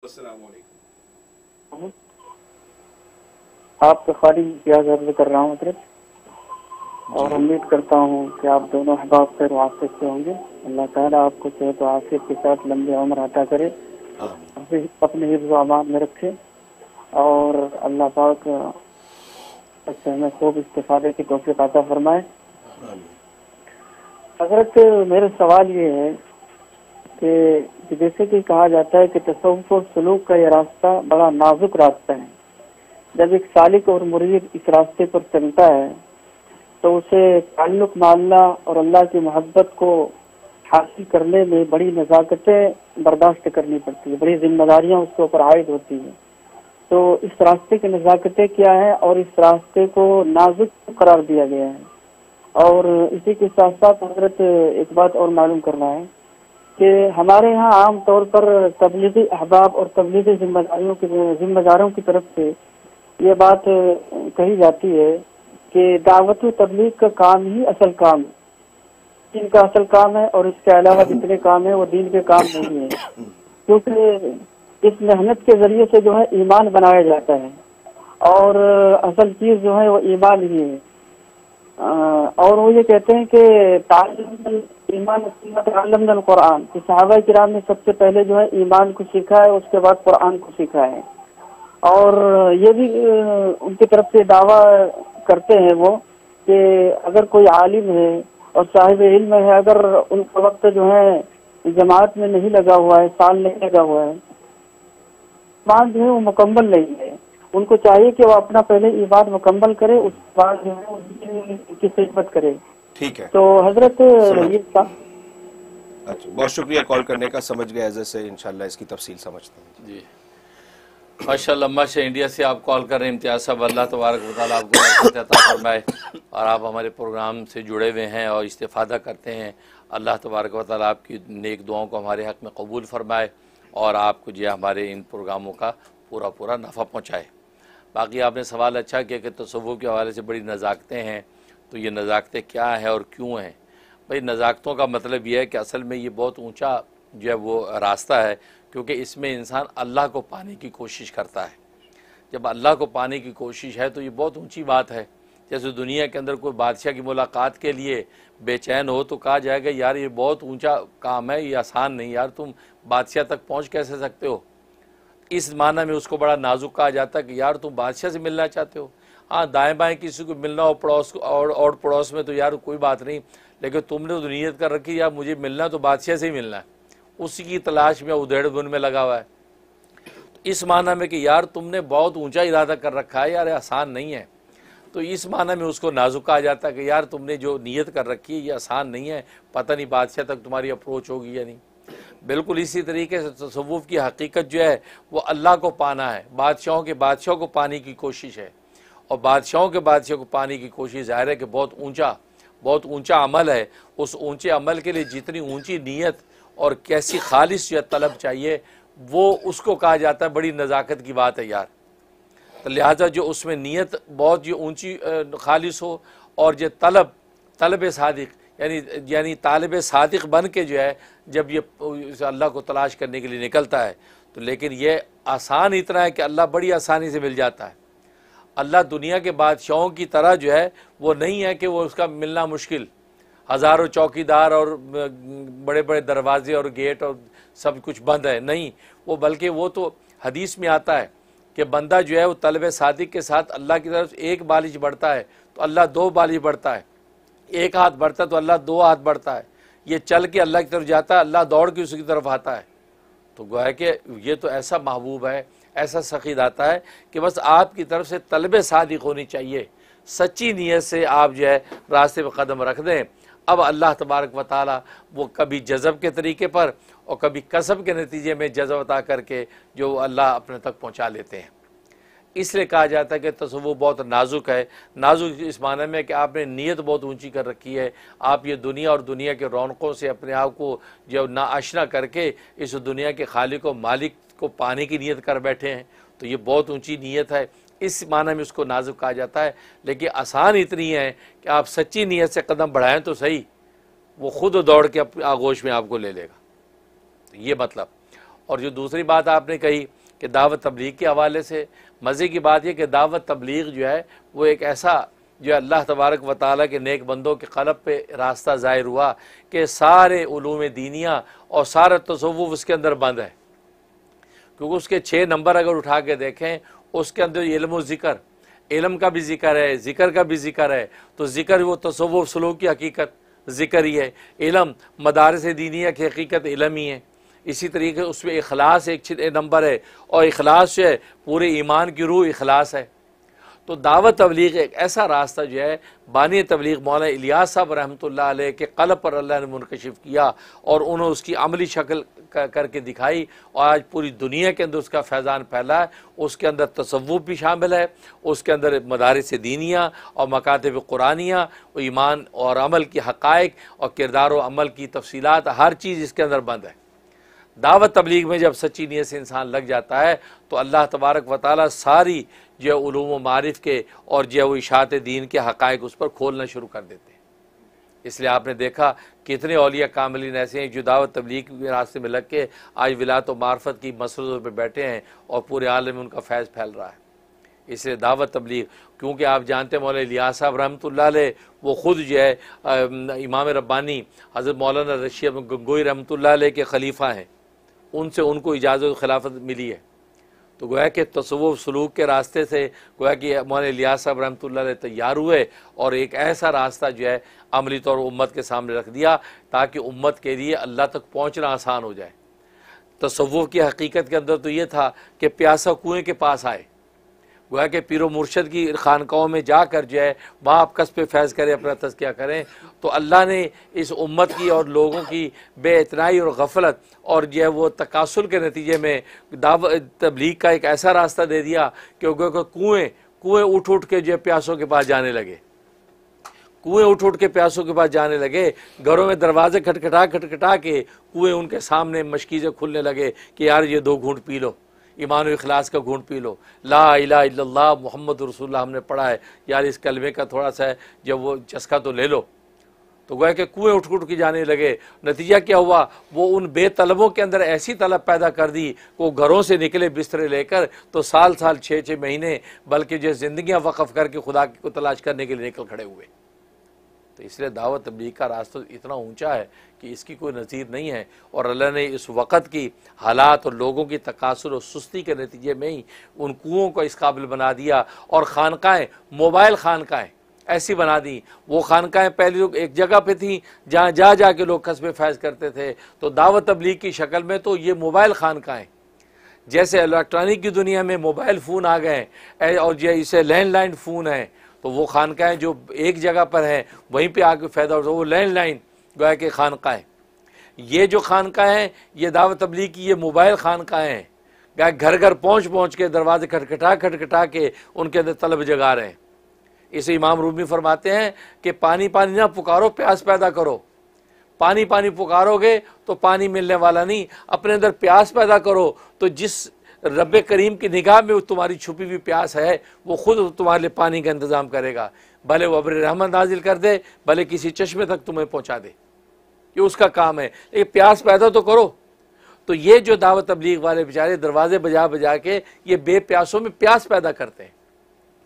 अस्सलाम वालेकुम। आपका खाली प्याज अर्ज कर रहा हूँ हजरत, और उम्मीद करता हूँ कि आप दोनों अहबाब खैर आफियत से होंगे। अल्लाह ताला आपको सेहत और आफियत के साथ लंबे उम्र अता करे, आमीन। अपने हिफ्ज़ व अमान में रखे, और अल्लाह पाक इससे हमें खूब इस्तिफादे की तौफीक अता फरमाए। आमीन। हजरत, मेरा सवाल ये है कि जैसे कि कहा जाता है कि तसव्वुफ और सलूक का ये रास्ता बड़ा नाजुक रास्ता है। जब एक सालिक और मुरीद इस रास्ते पर चलता है तो उसे ताल्लुक में अल्लाह और अल्लाह की मोहब्बत को हासिल करने में बड़ी नज़ाकतें बर्दाश्त करनी पड़ती है, बड़ी जिम्मेदारियां उसके ऊपर आयद होती हैं। तो इस रास्ते की नज़ाकतें क्या है और इस रास्ते को नाजुक करार दिया गया है। और इसी के साथ साथ हजरत एक बात और मालूम करना है कि हमारे यहाँ आम तौर पर तबलीगी अहबाब और तबलीगी जिम्मेदारों की तरफ से ये बात कही जाती है कि दावत तबलीग का काम ही असल काम है, दीन का असल काम है, और इसके अलावा जितने काम है वो दीन के काम नहीं है। क्योंकि इस मेहनत के जरिए से जो है ईमान बनाया जाता है, और असल चीज जो है वो ईमान ही है। और वो ये कहते हैं कि ईमान कुरान, कि सहाबा किराम ने सबसे पहले जो है ईमान को सीखा है, उसके बाद कुरान को सीखा है। और ये भी उनकी तरफ से दावा करते हैं वो कि अगर कोई आलिम है और साहिब इल्म है, अगर उनका वक्त जो है जमात में नहीं लगा हुआ है, साल नहीं लगा हुआ है, ईमान जो है वो मुकम्मल नहीं है। उनको चाहिए कि वो अपना पहले ईमान मुकम्मल करे, उसके बाद जो है उनकी खिदमत करे। ठीक है, तो हजरत ये अच्छा, बहुत शुक्रिया कॉल करने का। समझ गए जैसे इंशाल्लाह इसकी तफसील समझते हैं जी। माशाअल्लाह, लम्बा से इंडिया से आप कॉल कर रहे हैं। इम्तियाज़ साहब, अल्लाह तबारक व तआला आपको बरकत अता फरमाए, और आप हमारे प्रोग्राम से जुड़े हुए हैं और इस्तिफ़ादा करते हैं। अल्लाह तबारक व तआला आपकी नेक दुआओं को हमारे हक़ में कबूल फरमाए, और आपको जो हमारे इन प्रोग्रामों का पूरा पूरा नफ़ा पहुँचाए। बाकी आपने सवाल अच्छा किया कि तसव्वुफ़ के हवाले से बड़ी नज़ाकतें हैं, तो ये नज़ाकतें क्या हैं और क्यों हैं। भाई, नज़ाकतों का मतलब ये है कि असल में ये बहुत ऊँचा जो है वो रास्ता है, क्योंकि इसमें इंसान अल्लाह को पाने की कोशिश करता है। जब अल्लाह को पाने की कोशिश है तो ये बहुत ऊंची बात है। जैसे दुनिया के अंदर कोई बादशाह की मुलाकात के लिए बेचैन हो तो कहा जाएगा यार ये बहुत ऊंचा काम है, ये आसान नहीं, यार तुम बादशाह तक पहुंच कैसे सकते हो। इस माना में उसको बड़ा नाजुक कहा जाता है कि यार तुम बादशाह से मिलना चाहते हो। हाँ, दाएँ बाएँ किसी को मिलना हो पड़ोस और पड़ोस में तो यार कोई बात नहीं, लेकिन तुमने तो नीयत कर रखी यार मुझे मिलना तो बादशाह से ही मिलना है, उसी की तलाश में उधेड़-बुन में लगा हुआ है। तो इस माना में कि यार तुमने बहुत ऊंचा इरादा कर रखा है, यार आसान नहीं है। तो इस माना में उसको नाजुक कहा जाता है कि यार तुमने जो नीयत कर रखी है ये आसान नहीं है, पता नहीं बादशाह तक तुम्हारी अप्रोच होगी या नहीं। बिल्कुल इसी तरीके से तसव्वुफ़ की हकीकत जो है वो अल्लाह को पाना है, बादशाहों के बादशाह को पाने की कोशिश है। और बादशाहों के बादशाह को पाने की कोशिश ज़ाहिर है कि बहुत ऊंचा अमल है। उस ऊंचे अमल के लिए जितनी ऊंची नीयत और कैसी खालिस या तलब चाहिए, वो उसको कहा जाता है बड़ी नज़ाकत की बात है यार। तो लिहाजा जो उसमें नीयत बहुत जो ऊंची खालिस हो, और जो तलब सादिक यानी तालिब सादिक बन के जो है जब ये अल्लाह को तलाश करने के लिए निकलता है, तो लेकिन ये आसान इतना है कि अल्लाह बड़ी आसानी से मिल जाता है। अल्लाह दुनिया के बादशाहों की तरह जो है वो नहीं है कि वो उसका मिलना मुश्किल, हज़ारों चौकीदार और बड़े बड़े दरवाजे और गेट और सब कुछ बंद है, नहीं। वो बल्कि वो तो हदीस में आता है कि बंदा जो है वो तलब सादिक के साथ अल्लाह की तरफ एक बालिश बढ़ता है तो अल्लाह दो बालिश बढ़ता है, एक हाथ बढ़ता है तो अल्लाह दो हाथ बढ़ता है, ये चल के अल्लाह की तरफ जाता है, अल्लाह दौड़ के उसकी तरफ आता है। तो गोया कि ये तो ऐसा महबूब है, ऐसा सखी दाता है कि बस आपकी तरफ से तलब सादिक होनी चाहिए, सच्ची नीयत से आप जो है रास्ते पर कदम रख दें। अब अल्लाह तबारक व ताला वो कभी जज़ब के तरीके पर और कभी कसब के नतीजे में जज़ब अता करके जो अल्लाह अपने तक पहुँचा लेते हैं। इसलिए कहा जाता है कि तसव्वुफ़ बहुत नाजुक है। नाजुक इस माने में कि आपने नीयत बहुत ऊंची कर रखी है, आप ये दुनिया और दुनिया के रौनकों से अपने आप को जो नाआशना करके इस दुनिया के खालिक व मालिक को पाने की नीयत कर बैठे हैं, तो ये बहुत ऊंची नीयत है। इस माना में उसको नाजुक कहा जाता है। लेकिन आसान इतनी है कि आप सच्ची नीयत से कदम बढ़ाएं तो सही, वो खुद दौड़ के आगोश में आपको ले लेगा। तो ये मतलब। और जो दूसरी बात आपने कही कि दावत तबलीग के हवाले से, मज़े की बात यह कि दावत तबलीग जो है वो एक ऐसा जो अल्लाह तबारक व तआला के नेक बंदों के क़ल्ब पे रास्ता ज़ाहिर हुआ कि सारे उलूम दीनिया और सारा तसव्वुफ़ उसके अंदर बंद है। क्योंकि उसके 6 नंबर अगर उठा के देखें, उसके अंदर इल्म व ज़िक्र, इल्म का भी ज़िक्र है, ज़िक्र का भी ज़िक्र है। तो ज़िक्र वो तसव्वुफ़ सलूक की हकीकत ज़िक्र ही है, इल्म मदारिस दीनिया की हकीकत इल्म ही है। इसी तरीके उसमें इखलास एक नंबर है, और इखलास जो है पूरे ईमान की रूह इखलास है। तो दावत तबलीग एक ऐसा रास्ता जो है बानी तबलीग मौलाना इलियास साहब रहमतुल्लाह अलैह के क़ल्ब पर अल्लाह ने मुनकशिफ किया और उन्होंने उसकी अमली शक्ल करके दिखाई, और आज पूरी दुनिया के अंदर उसका फैज़ान फैला है। उसके अंदर तसव्वुफ़ भी शामिल है, उसके अंदर मदारिस दीनिया और मकातिब कुरानिया, ईमान और अमल की हक़ाइक़ और किरदार और अमल की तफसीलात, हर चीज़ इसके अंदर बंद है। दावत तबलीग में जब सच्ची नीयत से इंसान लग जाता है तो अल्लाह तबारक व तआला सारी जो उलूम व मारिफ के और जो वो इशाअत दीन के हक़ाइक़ उस पर खोलना शुरू कर देते हैं। इसलिए आपने देखा कितने औलिया कामिलीन ऐसे हैं जो दावत तबलीग के रास्ते में लग के आज विलायत व मार्फत की मसरतों पर बैठे हैं और पूरे आलम में उनका फैज़ फैल रहा है। इसलिए दावत तबलीग, क्योंकि आप जानते हैं मौलाना इलियास साहब रहमतुल्लाह अलैह वो ख़ुद जो है इमाम रब्बानी हज़रत मौलाना रशीद अहमद गंगोई रहमतुल्लाह अलैह के ख़लीफ़ा हैं, उनसे उनको इजाज़त खिलाफत मिली है। तो गोया कि तसव्वुफ़ सलूक के रास्ते से गोया कि मौलाना इलियास साहब रहमतुल्लाह अलैह तैयार हुए और एक ऐसा रास्ता जो है अमली तौर पर उम्मत के सामने रख दिया ताकि उम्मत के लिए अल्लाह तक पहुँचना आसान हो जाए। तसव्वुफ़ की हकीकत के अंदर तो ये था कि प्यासा कुएँ के पास आए, गोया कि पीरो मुर्शद की खानकाहों में जाकर जो है वहाँ आप कसब फैज़ करें, अपना तज़किया करें। तो अल्लाह ने इस उम्मत की और लोगों की बेइतनाई और गफलत और जो है वो तकासुल के नतीजे में दावत तबलीग का एक ऐसा रास्ता दे दिया कि कुएँ उठ उठ के जो है प्यासों के पास जाने लगे, कुएँ उठ उठ के प्यासों के पास जाने लगे। घरों में दरवाजे खटखटा के कुएँ उनके सामने मशकीज़े खुलने लगे कि यार ये 2 घूंट पी लो, ईमान व इखलास का घूंट पी लो, ला इलाहा इल्लल्लाह मुहम्मद रसूलुल्लाह हमने पढ़ा है, यार इस कलमे का थोड़ा सा है जब वो चस्का तो ले लो। तो गोया कि कुएँ उठ उठ के जाने लगे। नतीजा क्या हुआ, वो उन बेतलबों के अंदर ऐसी तलब पैदा कर दी कि वो घरों से निकले बिस्तरे लेकर तो साल 6 महीने बल्कि जो ज़िंदगियाँ वक़फ़ करके खुदा को तलाश करने के लिए निकल खड़े हुए। तो इसलिए दावत तबलीग का रास्ता इतना ऊंचा है कि इसकी कोई नज़ीर नहीं है। और अल्लाह ने इस वक़्त की हालात और लोगों की तकासुर और सुस्ती के नतीजे में ही उन कुओं को इस काबिल बना दिया। और खानकाएँ, मोबाइल खानकाएँ ऐसी बना दी। वो खानकाएँ पहले लोग एक जगह पे थी जहाँ जा के लोग कस्बे फैज़ करते थे, तो दावत तबलीग की शक्ल में तो ये मोबाइल खानकाएँ, जैसे इलेक्ट्रॉनिक की दुनिया में मोबाइल फ़ोन आ गए और जैसे लैंडलाइन फ़ोन है, तो वो खानकाएँ जो एक जगह पर हैं वहीं पे आके फ़ायदा होता है, वो लैंडलाइन गोया के खानकाएँ। ये जो खानकाएँ हैं ये दावत तबलीग की ये मोबाइल खानकाएँ हैं, गोया घर घर पहुँच के दरवाजे खटखटा के उनके अंदर तलब जगा रहे हैं। इसे इमाम रूमी फरमाते हैं कि पानी पानी ना पुकारो, प्यास पैदा करो। पानी पानी पुकारोगे तो पानी मिलने वाला नहीं, अपने अंदर प्यास पैदा करो तो जिस रब करीम की निगाह में तुम्हारी छुपी हुई प्यास है वो खुद तुम्हारे लिए पानी का इंतज़ाम करेगा। भले वो अब्र रहमत नाजिल कर दे, भले किसी चश्मे तक तुम्हें पहुंचा दे, ये उसका काम है, लेकिन प्यास पैदा तो करो। तो ये जो दावत तबलीग वाले बेचारे दरवाजे बजा के ये बेप्यासों में प्यास पैदा करते हैं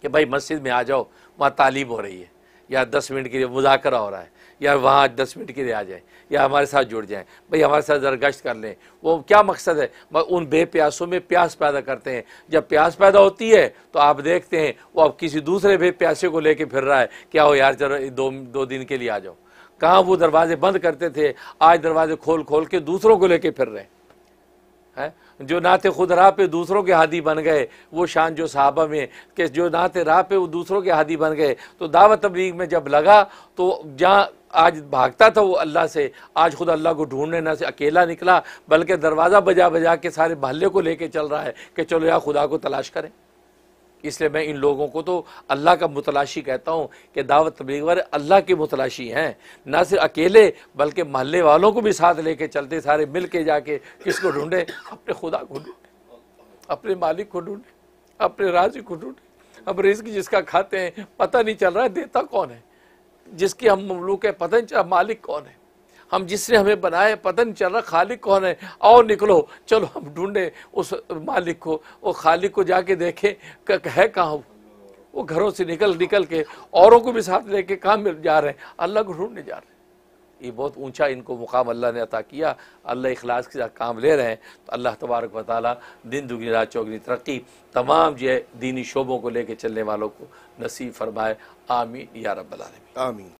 कि भाई मस्जिद में आ जाओ, वहाँ तालीम हो रही है, या 10 मिनट के लिए मुज़ाकरा हो रहा है, या वहाँ 10 मिनट के लिए आ जाए, या हमारे साथ जुड़ जाएं, भाई हमारे साथ ज़रा गश्त कर लें। वो क्या मकसद है, उन बेप्यासों में प्यास पैदा करते हैं। जब प्यास पैदा होती है तो आप देखते हैं वो अब किसी दूसरे बेप्यासे को लेके फिर रहा है, क्या हो यार चलो 2 दिन के लिए आ जाओ। कहाँ वो दरवाजे बंद करते थे, आज दरवाजे खोल के दूसरों को लेके फिर रहे हैं। जो नाते खुद राह पे दूसरों के हादी बन गए, वो शान जो सहाबा में कि जो नाते राह पे वो दूसरों के हादी बन गए। तो दावत तबलीग में जब लगा तो जहाँ आज भागता था वो अल्लाह से, आज खुद अल्लाह को ढूंढने ना से अकेला निकला, बल्कि दरवाज़ा बजा के सारे महल्ले को लेके चल रहा है कि चलो यार खुदा को तलाश करें। इसलिए मैं इन लोगों को तो अल्लाह का मुतलाशी कहता हूँ कि दावत तबलीग वाले अल्लाह के मुतलाशी हैं, ना सिर्फ अकेले बल्कि महल्ले वालों को भी साथ लेके चलते, सारे मिल के जाके किसको ढूंढे, अपने खुदा को ढूंढे, अपने मालिक को ढूंढे, अपने राज़ी को ढूंढे। अब रिज़्क़ जिसका खाते हैं पता नहीं चल रहा है देता कौन है, जिसकी हम ममलूक है पता नहीं चला मालिक कौन है। हम जिसने हमें बनाया पता नहीं चल रहा खालिक कौन है, आओ निकलो चलो हम ढूंढे उस मालिक को, वो खालिक को जाके देखें है कहाँ। वो घरों से निकल के औरों को भी साथ लेके कहाँ मिल जा रहे हैं, अल्लाह को ढूंढने जा रहे हैं। ये बहुत ऊंचा इनको मुकाम अल्लाह ने अता किया। अल्लाह इखलास के साथ काम ले रहे हैं तो अल्लाह तबारक व तआला दिन दुगनी रात चौगनी तरक्की तमाम जो दीनी शोबों को लेके चलने वालों को नसीब फरमाए। आमीन या रब्बल आलमीन। आमीन।